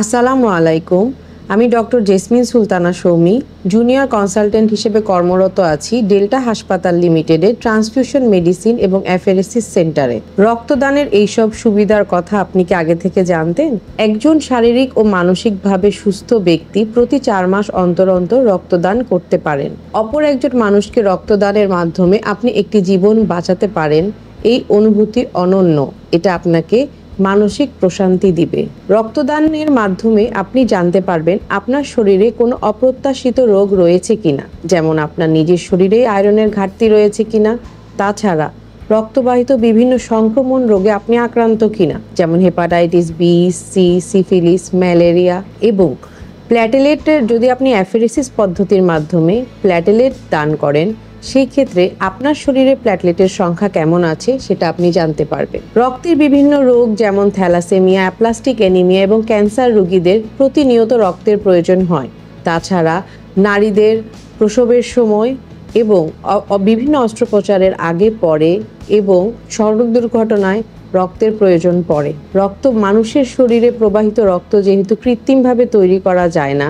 আসসালামু আলাইকুম। আমি doctor jasmine Sultana Soumi, junior consultant হিসেবে কর্মরত আছি ডেল্টা হাসপাতাল লিমিটেডের ট্রান্সফিউশন মেডিসিন এবং অ্যাফেরেসিস সেন্টারে। রক্তদানের এইসব সুবিধার কথা আপনি কি আগে থেকে জানতেন? একজন শারীরিক ও মানসিকভাবে সুস্থ ব্যক্তি প্রতি 4 মাস অন্তর অন্তর রক্তদান করতে পারেন। অপর একজন মানুষকে রক্তদানের মাধ্যমে আপনি একটি জীবন বাঁচাতে পারেন। এই অনুভূতি অনন্য। এটা আপনাকে মানসিক প্রশান্তি দিবে। রক্তদানের মাধ্যমে আপনি জানতে পারবেন আপনার শরীরে কোনো অপ্রত্যাশিত রোগ রয়েছে কিনা, যেমন আপনার নিজের শরীরে আয়রনের ঘাটতি রয়েছে কিনা। তাছাড়া রক্তবাহিত বিভিন্ন সংক্রমণ রোগে আপনি আক্রান্ত কিনা, যেমন hepatitis B, C, syphilis, malaria. এবং প্ল্যাটেলেটের যদি আপনি অ্যাফেরেসিস পদ্ধতির মাধ্যমে প্ল্যাটেলেট দান করেন, সেই ক্ষেত্রে আপনার শরীরে প্ল্যাটলেটের সংখ্যা কেমন আছে সেটা আপনি জানতে পারবেন। রক্তের বিভিন্ন রোগ যেমন থ্যালাসেমিয়া, অ্যাপ্লাস্টিক অ্যানিমিয়া এবং ক্যান্সার রোগীদের প্রতিনিয়ত রক্তের প্রয়োজন হয়। তাছাড়া নারীদের প্রসবের সময় এবং বিভিন্ন অস্ত্রোপচারের আগে পরে এবং সড়ক দুর্ঘটনায় রক্তের প্রয়োজন পড়ে। মানুষের শরীরে প্রবাহিত রক্ত যেহেতু কৃত্রিমভাবে তৈরি করা যায় না,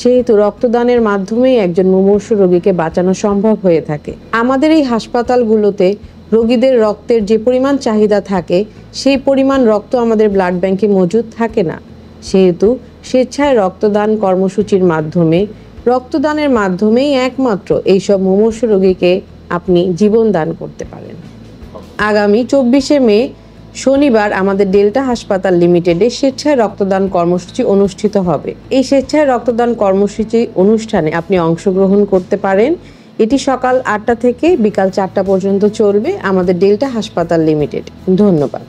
সেহেতু রক্তদানের মাধ্যমেই একজন মুমূর্ষু রোগীকে বাঁচানো সম্ভব হয়ে থাকে। আমাদের এই হাসপাতালগুলোতে রোগীদের রক্তের যে পরিমাণ চাহিদা থাকে, সেই পরিমাণ রক্ত আমাদের ব্লাড ব্যাংকে মজুদ থাকে না। সেহেতু স্বেচ্ছায় রক্তদান কর্মসূচির রক্তদানের মাধ্যমেই একমাত্র এইসব মুমূর্ষু রোগীকে আপনি জীবন দান করতে পারেন। আগামী 24শে মে শনিবার আমাদের ডেল্টা হাসপাতাল লিমিটেডে স্বেচ্ছায় রক্তদান কর্মসূচি অনুষ্ঠিত হবে। এই স্বেচ্ছায় রক্তদান কর্মসূচি অনুষ্ঠানে আপনি অংশগ্রহণ করতে পারেন। এটি সকাল 8টা থেকে বিকাল 4টা পর্যন্ত চলবে আমাদের ডেল্টা হাসপাতাল লিমিটেড। ধন্যবাদ।